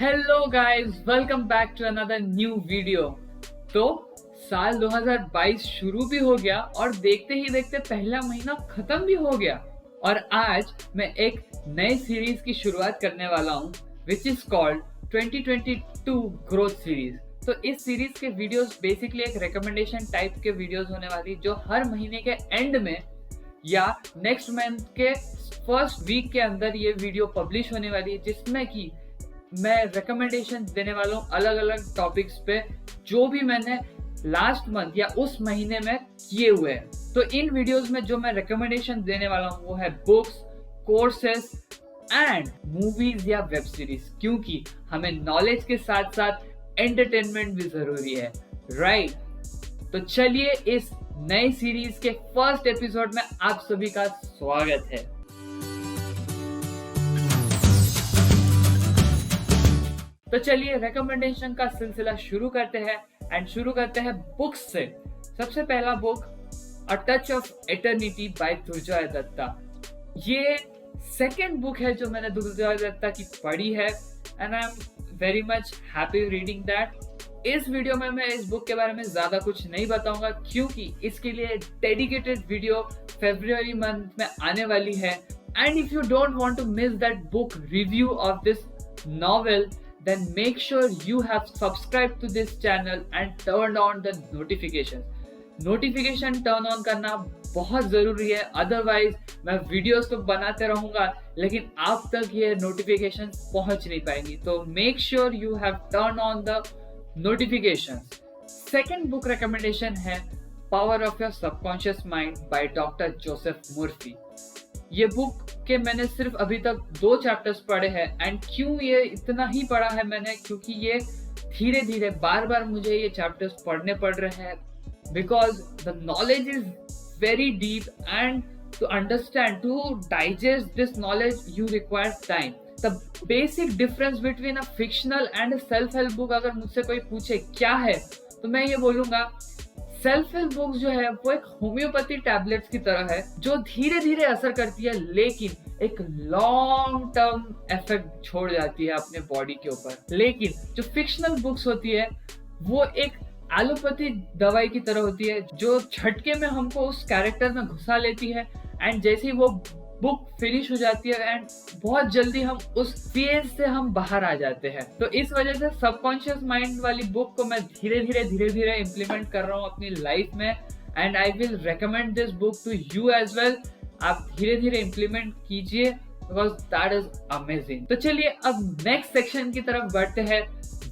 Hello guys, welcome back to another new video. तो साल 2022 शुरू भी हो गया और देखते ही देखते पहला महीना खत्म भी हो गया। और आज मैं एक नए सीरीज की शुरुआत करने वाला हूँ which is called 2022 growth series. तो इस सीरीज के वीडियोस बेसिकली एक रिकमेंडेशन टाइप के वीडियोस होने वाली, जो हर महीने के एंड में या नेक्स्ट मंथ के फर्स्ट वीक के अंदर ये वीडियो पब्लिश होने वाली है, जिसमें कि मैं रिकमेंडेशन देने वाला हूँ अलग अलग टॉपिक्स पे जो भी मैंने लास्ट मंथ या उस महीने में किए हुए हैं। तो इन वीडियोस में जो मैं रिकमेंडेशन देने वाला हूँ वो है बुक्स, कोर्सेस एंड मूवीज या वेब सीरीज, क्योंकि हमें नॉलेज के साथ साथ एंटरटेनमेंट भी जरूरी है, राइट? तो चलिए इस नई सीरीज के फर्स्ट एपिसोड में आप सभी का स्वागत है। तो चलिए रिकमेंडेशन का सिलसिला शुरू करते हैं एंड शुरू करते हैं बुक्स से। सबसे पहला book a touch of eternity by Durjoy Datta. ये सेकेंड बुक है जो मैंने दुर्जय दत्ता की पढ़ी है and I am very much happy reading that. इस वीडियो में मैं इस बुक के बारे में ज्यादा कुछ नहीं बताऊंगा, क्योंकि इसके लिए डेडिकेटेड वीडियो फरवरी मंथ में आने वाली है। And if you don't want to miss that book review of this novel, then make sure you have subscribed to this channel and turned on the notifications. Notification turn on करना बहुत जरूरी है, otherwise मैं videos तो बनाते रहूंगा लेकिन आप तक ये नोटिफिकेशन पहुंच नहीं पाएंगी। तो make sure you have turn on the notification. Second book recommendation है power of your subconscious mind by doctor Joseph Murphy. ये बुक के मैंने सिर्फ अभी तक 2 चैप्टर्स पढ़े हैं। एंड क्यों ये इतना ही पढ़ा है मैंने, क्योंकि ये धीरे धीरे बार बार मुझे ये चैप्टर्स पढ़ने पड़ रहे हैं, because the knowledge is very deep and to understand, to digest this knowledge you require time. The basic difference between a fictional and a self help book, अगर मुझसे कोई पूछे क्या है तो मैं ये बोलूंगा सेल्फ हेल्प बुक जो है वो एक होम्योपैथी टैबलेट्स की तरह है जो धीरे धीरे असर करती है, लेकिन एक लॉन्ग टर्म इफेक्ट छोड़ जाती है अपने बॉडी के ऊपर। लेकिन जो फिक्शनल बुक्स होती है वो एक एलोपैथी दवाई की तरह होती है, जो झटके में हमको उस कैरेक्टर में घुसा लेती है एंड जैसे ही वो बुक फिनिश हो जाती है एंड बहुत जल्दी हम उस फेज से हम बाहर आ जाते हैं। तो इस वजह से सबकॉन्शियस माइंड वाली बुक को मैं धीरे धीरे इम्प्लीमेंट कर रहा हूँ अपनी लाइफ में and I will recommend this book to you as well. आप धीरे धीरे इम्प्लीमेंट कीजिए बिकॉज दैट इज अमेजिंग। तो चलिए अब नेक्स्ट सेक्शन की तरफ बढ़ते हैं,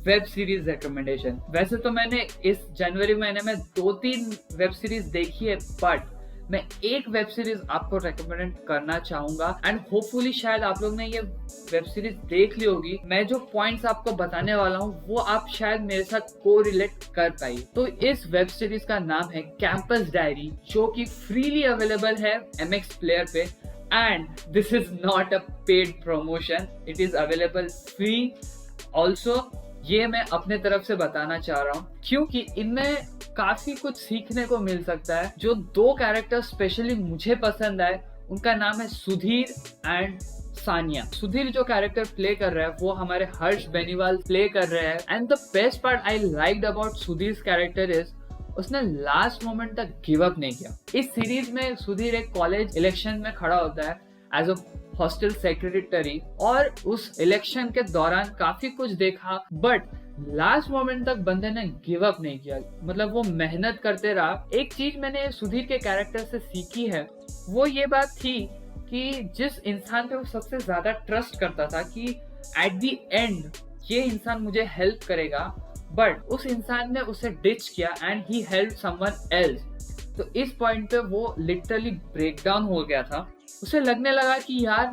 वेब सीरीज रिकमेंडेशन। वैसे तो मैंने इस जनवरी महीने में 2-3 वेब सीरीज देखी है, बट मैं एक वेब सीरीज आपको रेकमेंड करना चाहूंगा एंड होपफुली शायद आप लोग ने ये वेब सीरीज देख ली होगी। मैं जो पॉइंट्स आपको बताने वाला हूँ वो आप शायद मेरे साथ को रिलेट कर पाई। तो इस वेब सीरीज का नाम है कैंपस डायरी, जो कि फ्रीली अवेलेबल है MX प्लेयर पे and this is not a paid promotion, it is available free also. ये मैं अपने तरफ से बताना चाह रहा हूँ क्योंकि इनमें काफी कुछ सीखने को मिल सकता है। जो 2 कैरेक्टर स्पेशली मुझे पसंद आए उनका नाम है सुधीर एंड सानिया। सुधीर जो कैरेक्टर प्ले कर रहा है वो हमारे हर्ष बेनीवाल प्ले कर रहे हैं and the best part I liked about Sudhir character is उसने लास्ट मोमेंट तक गिव अप नहीं किया। इस सीरीज में सुधीर एक कॉलेज इलेक्शन में खड़ा होता है एज अ हॉस्टल सेक्रेटरी और उस इलेक्शन के दौरान काफी कुछ देखा, बट लास्ट मोमेंट तक बंदे ने गिव अप नहीं किया, मतलब वो मेहनत करते रहा। एक चीज मैंने सुधीर के कैरेक्टर से सीखी है वो ये बात थी कि जिस इंसान पे वो सबसे ज्यादा ट्रस्ट करता था कि एट द एंड ये इंसान मुझे हेल्प करेगा, बट उस इंसान ने उसे डिच किया and he help someone else. तो इस पॉइंट पे वो लिटरली ब्रेक डाउन हो गया था। उसे लगने लगा कि यार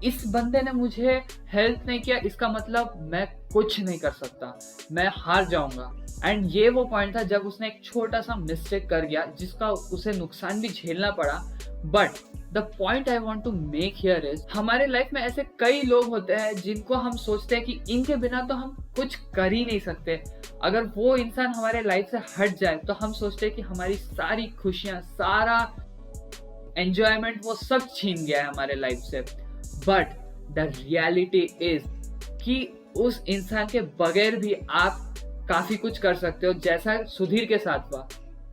इस बंदे ने मुझे हेल्प नहीं किया, इसका मतलब मैं कुछ नहीं कर सकता, मैं हार जाऊंगा। एंड ये वो पॉइंट था जब उसने एक छोटा सा मिस्टेक कर गया जिसका उसे नुकसान भी झेलना पड़ा। But the point I want to make here is हमारे लाइफ में ऐसे कई लोग होते हैं जिनको हम सोचते हैं कि इनके बिना तो हम कुछ कर ही नहीं सकते। अगर वो इंसान हमारे लाइफ से हट जाए तो हम सोचते हैं कि हमारी सारी खुशियां, सारा एंजॉयमेंट वो सब छीन गया है हमारे लाइफ से। बट द रियलिटी इज कि उस इंसान के बगैर भी आप काफी कुछ कर सकते हो, जैसा सुधीर के साथ हुआ।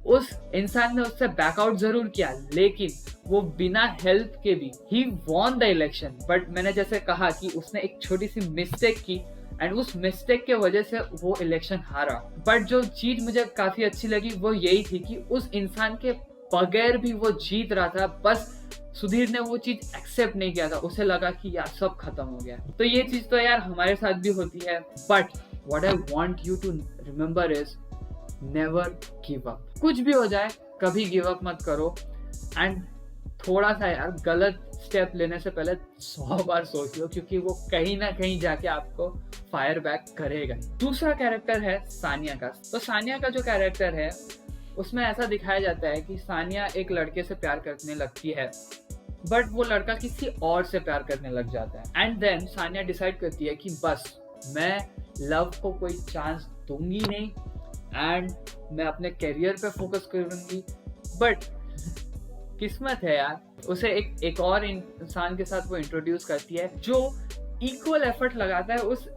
उस इंसान ने उससे बैकआउट जरूर किया, लेकिन वो बिना हेल्प के भी he won the election. But मैंने जैसे कहा कि उसने एक छोटी सी मिस्टेक की एंड उस मिस्टेक के वजह से वो इलेक्शन हारा। बट जो चीज मुझे काफी अच्छी लगी वो यही थी कि उस इंसान के बगैर भी वो जीत रहा था, बस सुधीर ने वो चीज एक्सेप्ट नहीं किया था। उसे लगा कि यार सब खत्म हो गया। तो ये चीज तो यार हमारे साथ भी होती है। But what I want you to remember is never give up. कुछ भी हो जाए कभी गिव अप मत करो। एंड थोड़ा सा यार गलत स्टेप लेने से पहले 100 बार सोच लो, क्योंकि वो कहीं ना कहीं जाके आपको फायर बैक करेगा। दूसरा कैरेक्टर है सानिया का। तो सानिया का जो कैरेक्टर है उसमें ऐसा दिखाया जाता है कि सानिया एक लड़के से प्यार करने लगती है, बट वो लड़का किसी और से प्यार करने लग जाता है। एंड देन सानिया डिसाइड करती है कि बस मैं लव को कोई चांस दूंगी नहीं एंड मैं अपने करियर पे फोकस करूंगी। बट किस्मत है यार, उसे एक और इंसान के साथ वो इंट्रोड्यूस करती है जो इक्वल एफर्ट लगाता है उस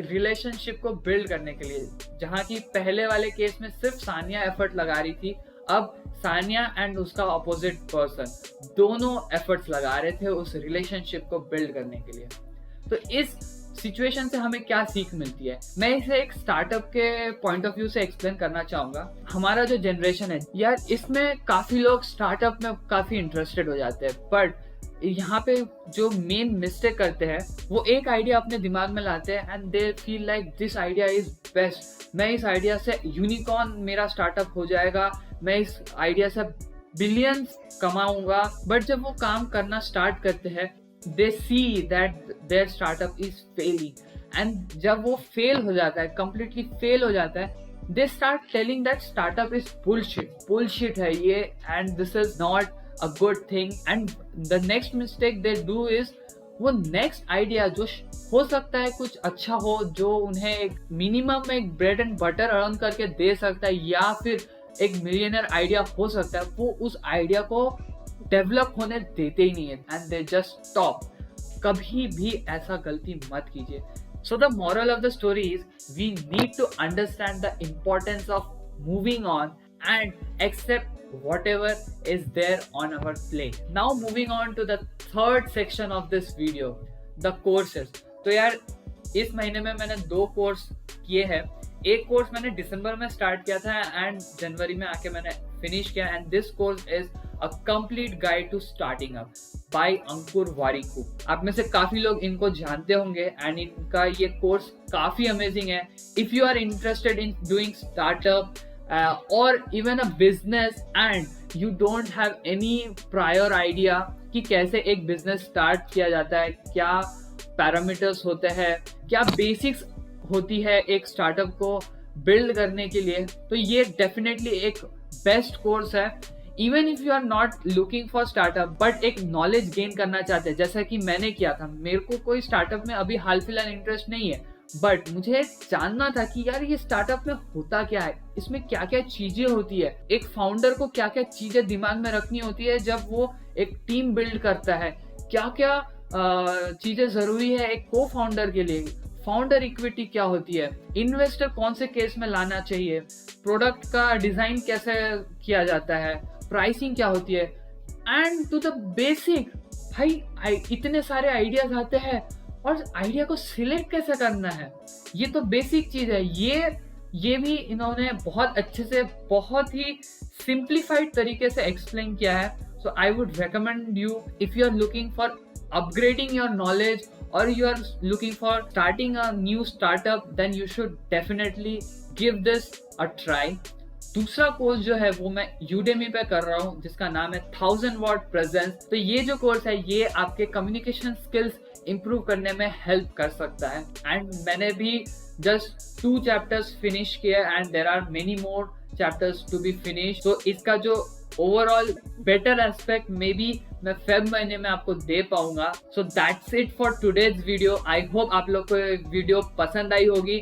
रिलेशनशिप को बिल्ड करने के लिए। जहाँ की पहले वाले केस में सिर्फ सानिया एफर्ट लगा रही थी, अब सानिया एंड उसका अपोजिट पर्सन दोनों एफर्ट्स लगा रहे थे उस रिलेशनशिप को बिल्ड करने के लिए। तो इस सिचुएशन से हमें क्या सीख मिलती है, मैं इसे एक स्टार्टअप के पॉइंट ऑफ व्यू से एक्सप्लेन करना चाहूंगा। हमारा जो जनरेशन है यार, इसमें काफी लोग स्टार्टअप में काफी इंटरेस्टेड हो जाते हैं, बट यहाँ पे जो मेन मिस्टेक करते हैं वो एक आइडिया अपने दिमाग में लाते हैं and they feel like this idea is best. मैं इस आइडिया से यूनिकॉर्न मेरा स्टार्टअप हो जाएगा, मैं इस आइडिया से बिलियंस कमाऊंगा। बट जब वो काम करना स्टार्ट करते हैं they see that their startup is failing, and जब वो fail हो जाता है, completely fail हो जाता है, they start telling that startup is bullshit है ये and this is not a good thing। and the next mistake they do is वो next idea जो हो सकता है कुछ अच्छा हो, जो उन्हें एक मिनिमम एक ब्रेड एंड बटर अर्न करके दे सकता है या फिर एक मिलियनर आइडिया हो सकता है, वो उस आइडिया को डेवलप होने देते ही नहीं है एंड दे जस्ट स्टॉप। कभी भी ऐसा गलती मत कीजिए। So the moral of the story is we need to understand the importance of moving on and accept whatever is there on our plate. Now moving on to the third section of this video, the courses. तो यार इस महीने में मैंने 2 course किए हैं। एक course मैंने दिसंबर में स्टार्ट किया था एंड जनवरी में आके मैंने फिनिश किया। And this course is a complete guide to starting up by Ankur Warikoo. आप में से काफी लोग इनको जानते होंगे एंड इनका ये कोर्स काफी अमेजिंग है। If you are interested in doing startup or even a business and you don't have any prior idea कि कैसे एक बिजनेस स्टार्ट किया जाता है, क्या पैरामीटर्स होते हैं, क्या बेसिक्स होती है एक स्टार्टअप को बिल्ड करने के लिए, तो ये डेफिनेटली एक बेस्ट कोर्स है। Even if you are not looking for startup but एक नॉलेज गेन करना चाहते हैं, जैसा कि मैंने किया था। मेरे को कोई स्टार्टअप में अभी हाल फिलहाल इंटरेस्ट नहीं है, बट मुझे जानना था कि यार ये स्टार्टअप में होता क्या है, इसमें क्या क्या चीजें होती है, एक फाउंडर को क्या क्या चीजें दिमाग में रखनी होती है जब वो एक टीम बिल्ड करता है, क्या क्या चीजें जरूरी है एक को फाउंडर के लिए, फाउंडर इक्विटी क्या होती है, इन्वेस्टर कौन से केस में लाना चाहिए, प्रोडक्ट का डिजाइन कैसे किया जाता है, प्राइसिंग क्या होती है, एंड टू द बेसिक। भाई इतने सारे आइडियाज आते हैं और आइडिया को सिलेक्ट कैसे करना है, ये तो बेसिक चीज है। ये भी इन्होंने बहुत अच्छे से, बहुत ही सिंप्लीफाइड तरीके से एक्सप्लेन किया है। So I would recommend you, if you are looking for upgrading your knowledge और you are looking for starting a new startup, then you should definitely give this a try. दूसरा course जो है वो मैं Udemy पे कर रहा हूँ, जिसका नाम है 1000 Watt Presence। तो ये जो कोर्स है ये आपके कम्युनिकेशन स्किल्स इंप्रूव करने में हेल्प कर सकता है। एंड मैंने भी जस्ट 2 चैप्टर्स फिनिश किए and there are many more chapters to be finish. तो इसका जो overall better aspect may be मैं फेब महीने में आपको दे पाऊंगा। So that's it for today's video. I hope आप लोग को वीडियो पसंद आई होगी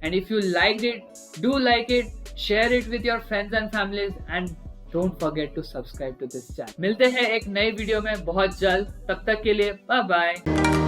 and if you like it, do like it, share it with your friends and families and don't forget to subscribe to this channel। मिलते हैं एक नए वीडियो में बहुत जल्द, तब तक के लिए बाय बाय।